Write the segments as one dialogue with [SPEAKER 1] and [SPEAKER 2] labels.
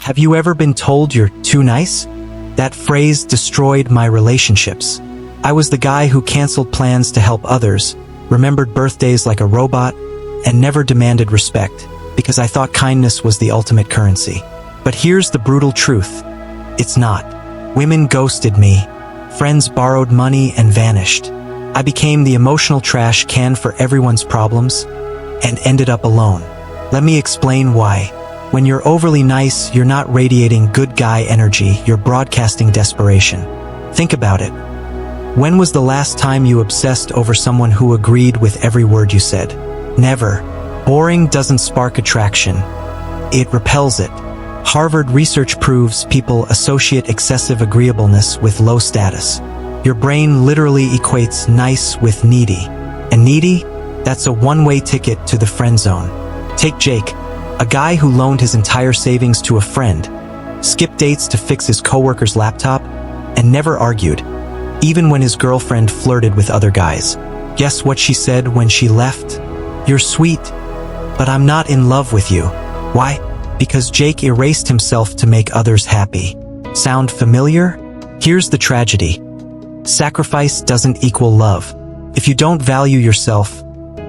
[SPEAKER 1] Have you ever been told you're too nice? That phrase destroyed my relationships. I was the guy who canceled plans to help others, remembered birthdays like a robot, and never demanded respect, because I thought kindness was the ultimate currency. But here's the brutal truth. It's not. Women ghosted me. Friends borrowed money and vanished. I became the emotional trash can for everyone's problems, and ended up alone. Let me explain why. When you're overly nice, you're not radiating good guy energy, you're broadcasting desperation. Think about it. When was the last time you obsessed over someone who agreed with every word you said? Never. Boring doesn't spark attraction. It repels it. Harvard research proves people associate excessive agreeableness with low status. Your brain literally equates nice with needy. And needy? That's a one-way ticket to the friend zone. Take Jake, a guy who loaned his entire savings to a friend, skipped dates to fix his coworker's laptop, and never argued, even when his girlfriend flirted with other guys. Guess what she said when she left? "You're sweet, but I'm not in love with you." Why? Because Jake erased himself to make others happy. Sound familiar? Here's the tragedy. Sacrifice doesn't equal love. If you don't value yourself,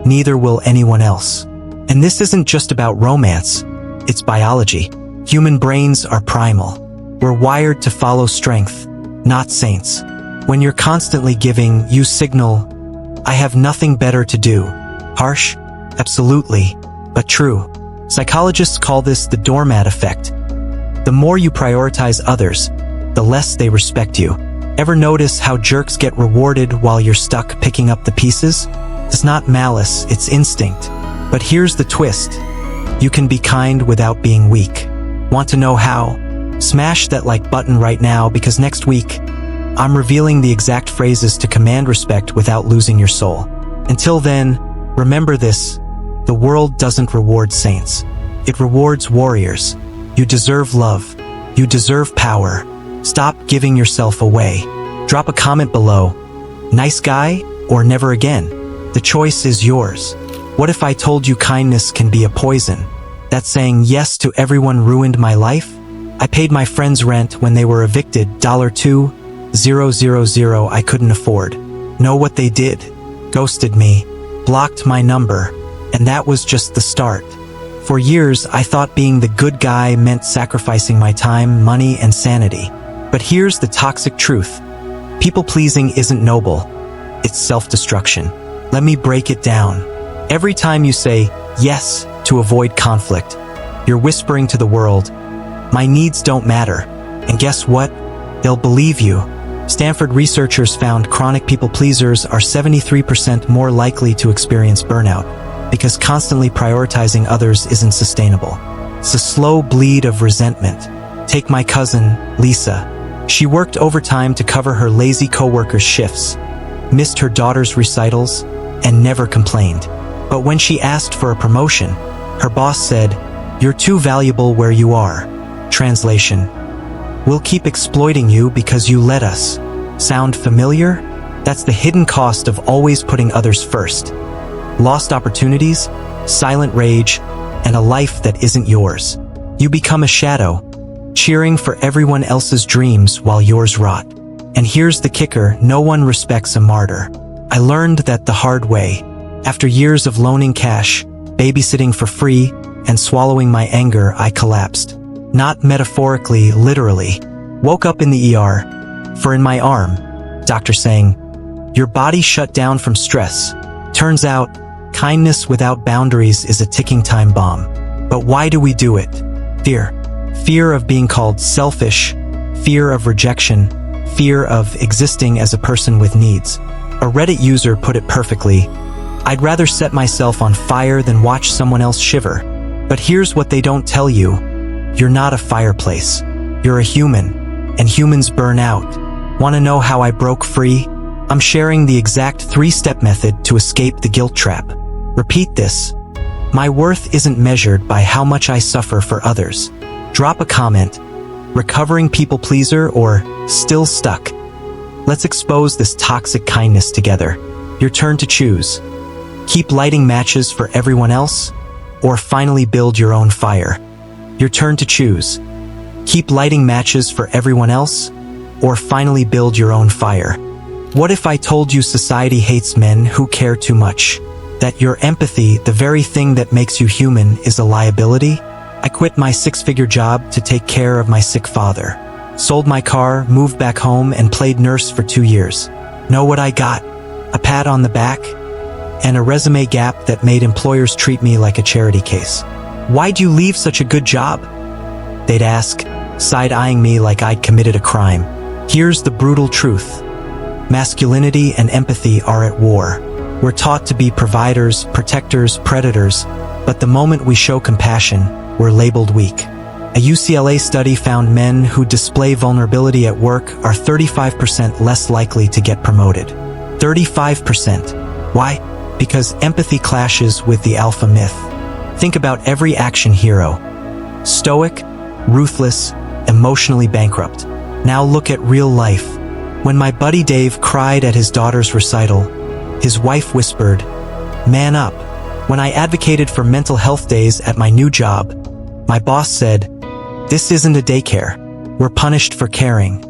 [SPEAKER 1] neither will anyone else. And this isn't just about romance, it's biology. Human brains are primal. We're wired to follow strength, not saints. When you're constantly giving, you signal, "I have nothing better to do." Harsh? Absolutely, but true. Psychologists call this the doormat effect. The more you prioritize others, the less they respect you. Ever notice how jerks get rewarded while you're stuck picking up the pieces? It's not malice, it's instinct. But here's the twist. You can be kind without being weak. Want to know how? Smash that like button right now, because next week, I'm revealing the exact phrases to command respect without losing your soul. Until then, remember this. The world doesn't reward saints. It rewards warriors. You deserve love. You deserve power. Stop giving yourself away. Drop a comment below. Nice guy or never again? The choice is yours. What if I told you kindness can be a poison? That saying yes to everyone ruined my life? I paid my friends rent when they were evicted, $2,000 I couldn't afford. Know what they did? Ghosted me, blocked my number, and that was just the start. For years, I thought being the good guy meant sacrificing my time, money, and sanity. But here's the toxic truth. People-pleasing isn't noble. It's self-destruction. Let me break it down. Every time you say yes to avoid conflict, you're whispering to the world, "My needs don't matter." And guess what? They'll believe you. Stanford researchers found chronic people-pleasers are 73% more likely to experience burnout, because constantly prioritizing others isn't sustainable. It's a slow bleed of resentment. Take my cousin, Lisa. She worked overtime to cover her lazy coworkers' shifts, missed her daughter's recitals, and never complained. But when she asked for a promotion, her boss said, "You're too valuable where you are." Translation: "We'll keep exploiting you because you let us." Sound familiar? That's the hidden cost of always putting others first. Lost opportunities, silent rage, and a life that isn't yours. You become a shadow, cheering for everyone else's dreams while yours rot. And here's the kicker, no one respects a martyr. I learned that the hard way. After years of loaning cash, babysitting for free, and swallowing my anger, I collapsed. Not metaphorically, literally. Woke up in the ER, for in my arm, doctor saying, "Your body shut down from stress." Turns out, kindness without boundaries is a ticking time bomb. But why do we do it? Fear. Fear of being called selfish, fear of rejection, fear of existing as a person with needs. A Reddit user put it perfectly, "I'd rather set myself on fire than watch someone else shiver." But here's what they don't tell you. You're not a fireplace. You're a human, and humans burn out. Want to know how I broke free? I'm sharing the exact 3-step method to escape the guilt trap. Repeat this. My worth isn't measured by how much I suffer for others. Drop a comment, recovering people pleaser or still stuck. Let's expose this toxic kindness together. Your turn to choose. Keep lighting matches for everyone else, or finally build your own fire. Your turn to choose. Keep lighting matches for everyone else? Or finally build your own fire? What if I told you society hates men who care too much? That your empathy, the very thing that makes you human, is a liability? I quit my six-figure job to take care of my sick father. Sold my car, moved back home, and played nurse for 2 years. Know what I got? A pat on the back? And a resume gap that made employers treat me like a charity case. Why'd you leave such a good job? They'd ask, side-eyeing me like I'd committed a crime. Here's the brutal truth. Masculinity and empathy are at war. We're taught to be providers, protectors, predators, but the moment we show compassion, we're labeled weak. A UCLA study found men who display vulnerability at work are 35% less likely to get promoted. 35%. Why? Because empathy clashes with the alpha myth. Think about every action hero. Stoic, ruthless, emotionally bankrupt. Now look at real life. When my buddy Dave cried at his daughter's recital, his wife whispered, "Man up." When I advocated for mental health days at my new job, my boss said, "This isn't a daycare. We're punished for caring."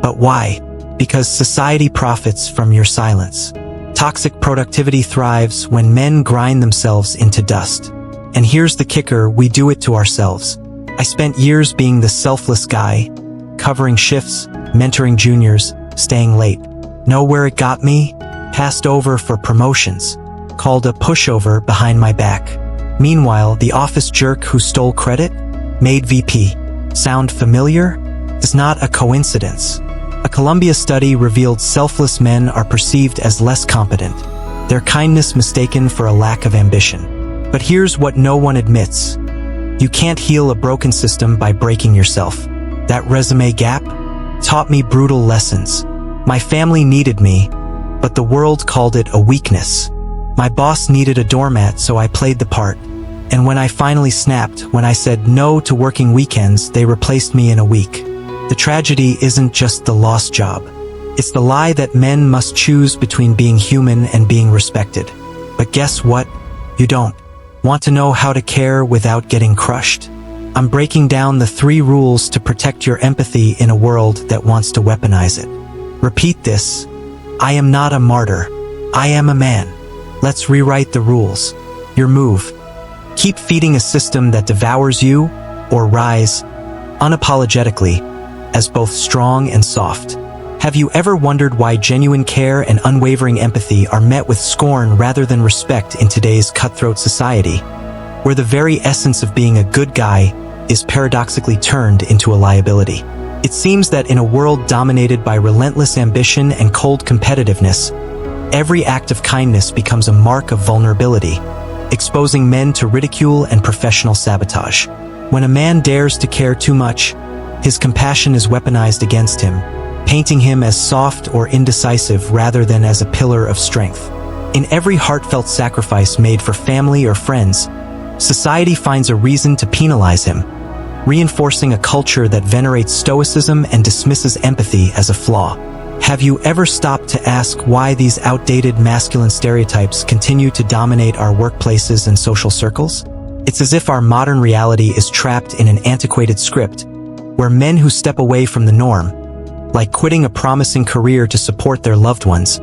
[SPEAKER 1] But why? Because society profits from your silence. Toxic productivity thrives when men grind themselves into dust. And here's the kicker, we do it to ourselves. I spent years being the selfless guy, covering shifts, mentoring juniors, staying late. Know where it got me? Passed over for promotions. Called a pushover behind my back. Meanwhile, the office jerk who stole credit? Made VP. Sound familiar? It's not a coincidence. A Columbia study revealed selfless men are perceived as less competent, their kindness mistaken for a lack of ambition. But here's what no one admits. You can't heal a broken system by breaking yourself. That resume gap taught me brutal lessons. My family needed me, but the world called it a weakness. My boss needed a doormat, so I played the part. And when I finally snapped, when I said no to working weekends, they replaced me in a week. The tragedy isn't just the lost job. It's the lie that men must choose between being human and being respected. But guess what? You don't. Want to know how to care without getting crushed? I'm breaking down the 3 rules to protect your empathy in a world that wants to weaponize it. Repeat this. I am not a martyr. I am a man. Let's rewrite the rules. Your move. Keep feeding a system that devours you, or rise, unapologetically, as both strong and soft. Have you ever wondered why genuine care and unwavering empathy are met with scorn rather than respect in today's cutthroat society, where the very essence of being a good guy is paradoxically turned into a liability? It seems that in a world dominated by relentless ambition and cold competitiveness, every act of kindness becomes a mark of vulnerability, exposing men to ridicule and professional sabotage. When a man dares to care too much, his compassion is weaponized against him, painting him as soft or indecisive rather than as a pillar of strength. In every heartfelt sacrifice made for family or friends, society finds a reason to penalize him, reinforcing a culture that venerates stoicism and dismisses empathy as a flaw. Have you ever stopped to ask why these outdated masculine stereotypes continue to dominate our workplaces and social circles? It's as if our modern reality is trapped in an antiquated script, where men who step away from the norm, like quitting a promising career to support their loved ones,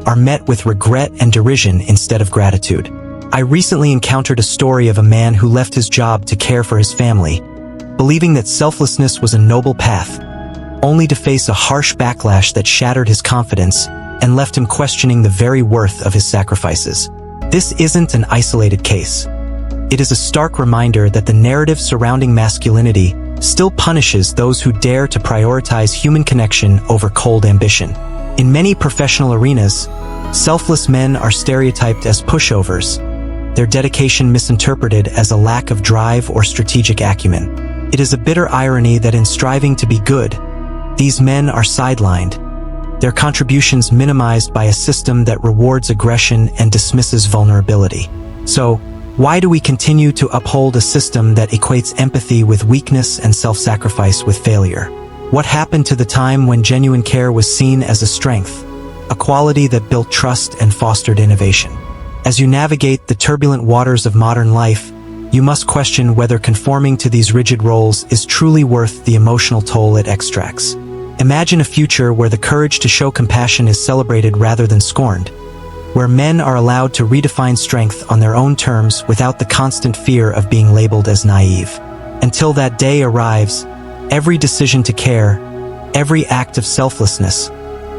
[SPEAKER 1] are met with regret and derision instead of gratitude. I recently encountered a story of a man who left his job to care for his family, believing that selflessness was a noble path, only to face a harsh backlash that shattered his confidence and left him questioning the very worth of his sacrifices. This isn't an isolated case. It is a stark reminder that the narrative surrounding masculinity still punishes those who dare to prioritize human connection over cold ambition. In many professional arenas, selfless men are stereotyped as pushovers, their dedication misinterpreted as a lack of drive or strategic acumen. It is a bitter irony that in striving to be good, these men are sidelined, their contributions minimized by a system that rewards aggression and dismisses vulnerability. So, why do we continue to uphold a system that equates empathy with weakness and self-sacrifice with failure? What happened to the time when genuine care was seen as a strength, a quality that built trust and fostered innovation? As you navigate the turbulent waters of modern life, you must question whether conforming to these rigid roles is truly worth the emotional toll it extracts. Imagine a future where the courage to show compassion is celebrated rather than scorned, where men are allowed to redefine strength on their own terms without the constant fear of being labeled as naive. Until that day arrives, every decision to care, every act of selflessness,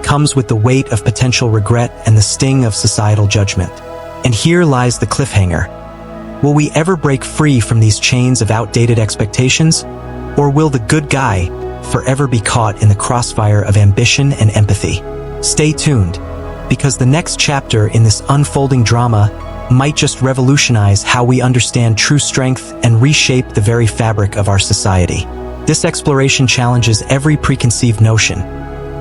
[SPEAKER 1] comes with the weight of potential regret and the sting of societal judgment. And here lies the cliffhanger. Will we ever break free from these chains of outdated expectations? Or will the good guy forever be caught in the crossfire of ambition and empathy? Stay tuned, because the next chapter in this unfolding drama might just revolutionize how we understand true strength and reshape the very fabric of our society. This exploration challenges every preconceived notion,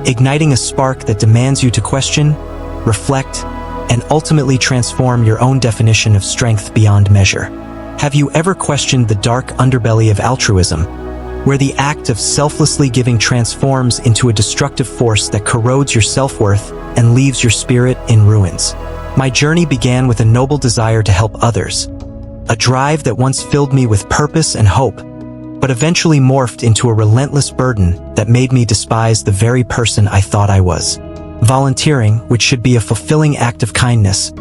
[SPEAKER 1] igniting a spark that demands you to question, reflect, and ultimately transform your own definition of strength beyond measure. Have you ever questioned the dark underbelly of altruism, where the act of selflessly giving transforms into a destructive force that corrodes your self-worth and leaves your spirit in ruins? My journey began with a noble desire to help others, a drive that once filled me with purpose and hope, but eventually morphed into a relentless burden that made me despise the very person I thought I was. Volunteering, which should be a fulfilling act of kindness,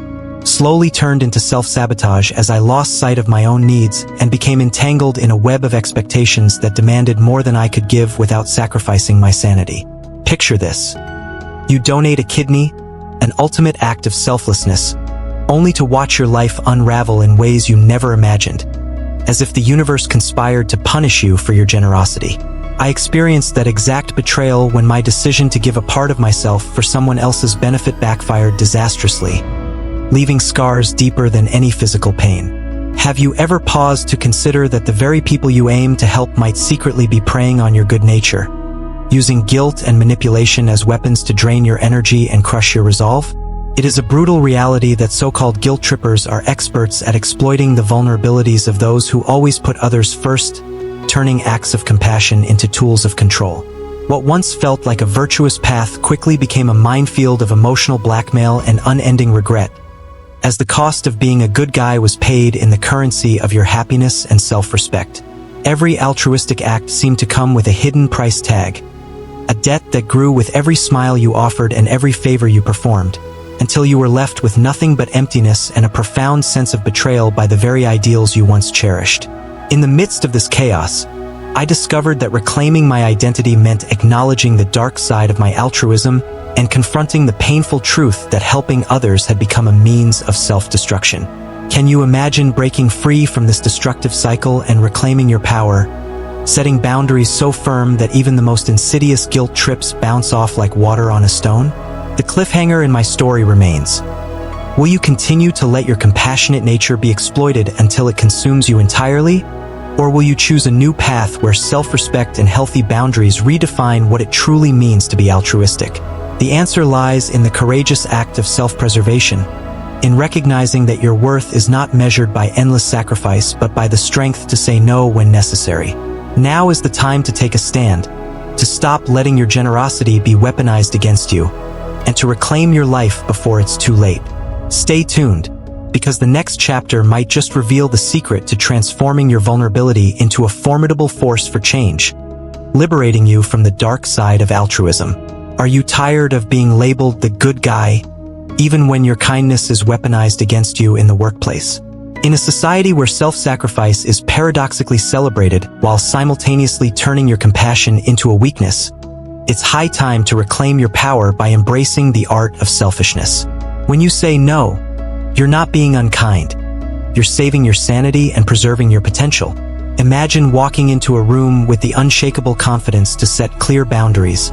[SPEAKER 1] slowly turned into self-sabotage as I lost sight of my own needs and became entangled in a web of expectations that demanded more than I could give without sacrificing my sanity. Picture this. You donate a kidney, an ultimate act of selflessness, only to watch your life unravel in ways you never imagined, as if the universe conspired to punish you for your generosity. I experienced that exact betrayal when my decision to give a part of myself for someone else's benefit backfired disastrously, leaving scars deeper than any physical pain. Have you ever paused to consider that the very people you aim to help might secretly be preying on your good nature, using guilt and manipulation as weapons to drain your energy and crush your resolve? It is a brutal reality that so-called guilt trippers are experts at exploiting the vulnerabilities of those who always put others first, turning acts of compassion into tools of control. What once felt like a virtuous path quickly became a minefield of emotional blackmail and unending regret, as the cost of being a good guy was paid in the currency of your happiness and self-respect. Every altruistic act seemed to come with a hidden price tag, a debt that grew with every smile you offered and every favor you performed, until you were left with nothing but emptiness and a profound sense of betrayal by the very ideals you once cherished. In the midst of this chaos, I discovered that reclaiming my identity meant acknowledging the dark side of my altruism and confronting the painful truth that helping others had become a means of self-destruction. Can you imagine breaking free from this destructive cycle and reclaiming your power, setting boundaries so firm that even the most insidious guilt trips bounce off like water on a stone? The cliffhanger in my story remains. Will you continue to let your compassionate nature be exploited until it consumes you entirely? Or will you choose a new path where self-respect and healthy boundaries redefine what it truly means to be altruistic? The answer lies in the courageous act of self-preservation, in recognizing that your worth is not measured by endless sacrifice but by the strength to say no when necessary. Now is the time to take a stand, to stop letting your generosity be weaponized against you, and to reclaim your life before it's too late. Stay tuned, because the next chapter might just reveal the secret to transforming your vulnerability into a formidable force for change, liberating you from the dark side of altruism. Are you tired of being labeled the good guy, even when your kindness is weaponized against you in the workplace? In a society where self-sacrifice is paradoxically celebrated while simultaneously turning your compassion into a weakness, it's high time to reclaim your power by embracing the art of selfishness. When you say no, you're not being unkind. You're saving your sanity and preserving your potential. Imagine walking into a room with the unshakable confidence to set clear boundaries,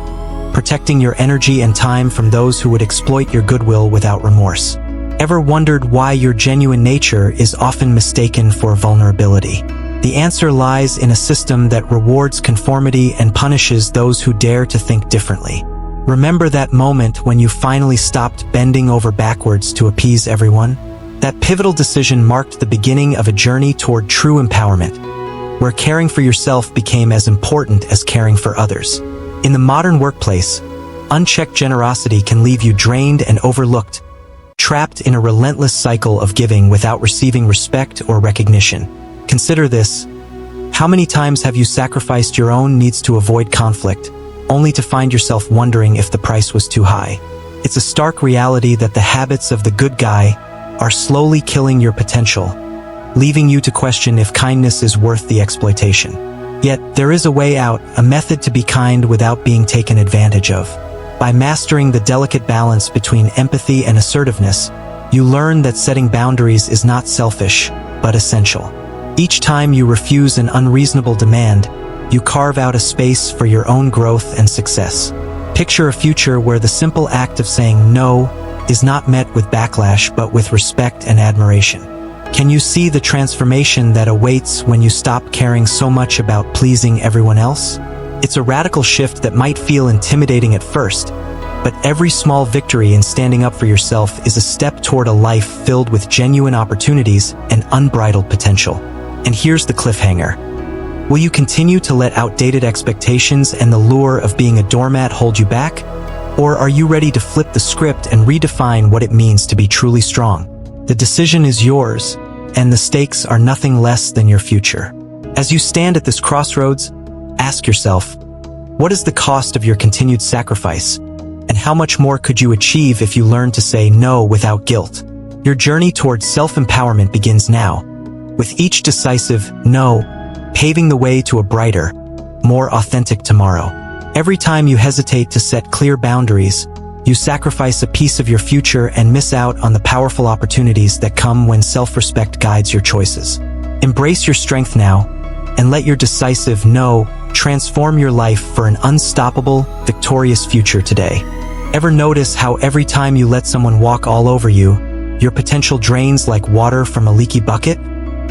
[SPEAKER 1] protecting your energy and time from those who would exploit your goodwill without remorse. Ever wondered why your genuine nature is often mistaken for vulnerability? The answer lies in a system that rewards conformity and punishes those who dare to think differently. Remember that moment when you finally stopped bending over backwards to appease everyone? That pivotal decision marked the beginning of a journey toward true empowerment, where caring for yourself became as important as caring for others. In the modern workplace, unchecked generosity can leave you drained and overlooked, trapped in a relentless cycle of giving without receiving respect or recognition. Consider this. How many times have you sacrificed your own needs to avoid conflict, only to find yourself wondering if the price was too high? It's a stark reality that the habits of the good guy are slowly killing your potential, leaving you to question if kindness is worth the exploitation. Yet, there is a way out, a method to be kind without being taken advantage of. By mastering the delicate balance between empathy and assertiveness, you learn that setting boundaries is not selfish, but essential. Each time you refuse an unreasonable demand, you carve out a space for your own growth and success. Picture a future where the simple act of saying no is not met with backlash but with respect and admiration. Can you see the transformation that awaits when you stop caring so much about pleasing everyone else? It's a radical shift that might feel intimidating at first, but every small victory in standing up for yourself is a step toward a life filled with genuine opportunities and unbridled potential. And here's the cliffhanger. Will you continue to let outdated expectations and the lure of being a doormat hold you back? Or are you ready to flip the script and redefine what it means to be truly strong? The decision is yours, and the stakes are nothing less than your future. As you stand at this crossroads, ask yourself, what is the cost of your continued sacrifice? And how much more could you achieve if you learn to say no without guilt? Your journey towards self-empowerment begins now, with each decisive no paving the way to a brighter, more authentic tomorrow. Every time you hesitate to set clear boundaries, you sacrifice a piece of your future and miss out on the powerful opportunities that come when self-respect guides your choices. Embrace your strength now, and let your decisive no transform your life for an unstoppable, victorious future today. Ever notice how every time you let someone walk all over you, your potential drains like water from a leaky bucket?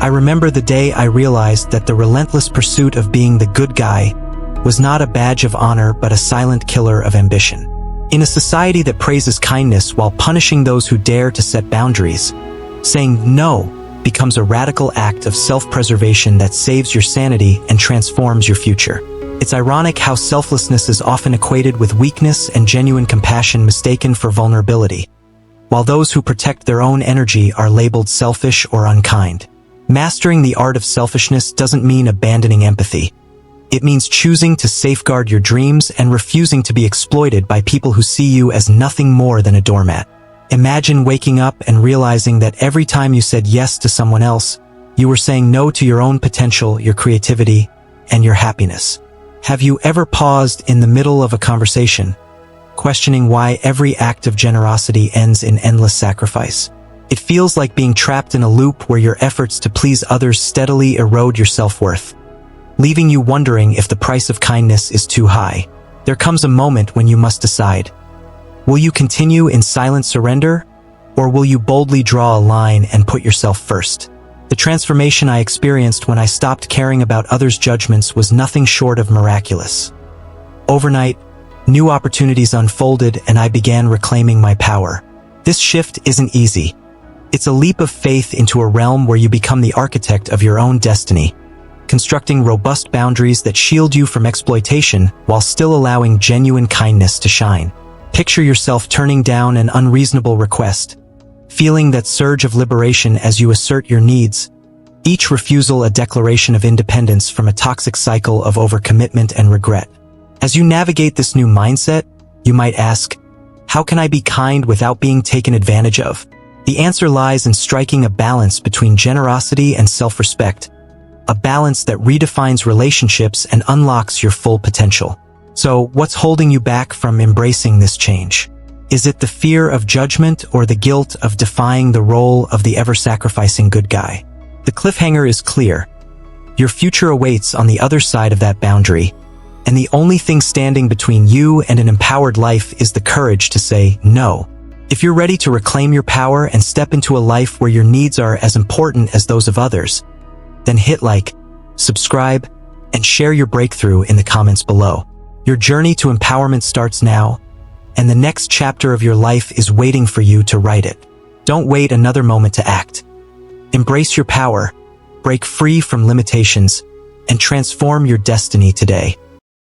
[SPEAKER 1] I remember the day I realized that the relentless pursuit of being the good guy was not a badge of honor but a silent killer of ambition. In a society that praises kindness while punishing those who dare to set boundaries, saying no becomes a radical act of self-preservation that saves your sanity and transforms your future. It's ironic how selflessness is often equated with weakness and genuine compassion mistaken for vulnerability, while those who protect their own energy are labeled selfish or unkind. Mastering the art of selfishness doesn't mean abandoning empathy. It means choosing to safeguard your dreams and refusing to be exploited by people who see you as nothing more than a doormat. Imagine waking up and realizing that every time you said yes to someone else, you were saying no to your own potential, your creativity, and your happiness. Have you ever paused in the middle of a conversation, questioning why every act of generosity ends in endless sacrifice? It feels like being trapped in a loop where your efforts to please others steadily erode your self-worth, leaving you wondering if the price of kindness is too high. There comes a moment when you must decide. Will you continue in silent surrender, or will you boldly draw a line and put yourself first? The transformation I experienced when I stopped caring about others' judgments was nothing short of miraculous. Overnight, new opportunities unfolded and I began reclaiming my power. This shift isn't easy. It's a leap of faith into a realm where you become the architect of your own destiny, constructing robust boundaries that shield you from exploitation while still allowing genuine kindness to shine. Picture yourself turning down an unreasonable request, feeling that surge of liberation as you assert your needs, each refusal a declaration of independence from a toxic cycle of overcommitment and regret. As you navigate this new mindset, you might ask, how can I be kind without being taken advantage of? The answer lies in striking a balance between generosity and self-respect, a balance that redefines relationships and unlocks your full potential. So, what's holding you back from embracing this change? Is it the fear of judgment or the guilt of defying the role of the ever-sacrificing good guy? The cliffhanger is clear. Your future awaits on the other side of that boundary, and the only thing standing between you and an empowered life is the courage to say no. If you're ready to reclaim your power and step into a life where your needs are as important as those of others, then hit like, subscribe, and share your breakthrough in the comments below. Your journey to empowerment starts now, and the next chapter of your life is waiting for you to write it. Don't wait another moment to act. Embrace your power, break free from limitations, and transform your destiny today.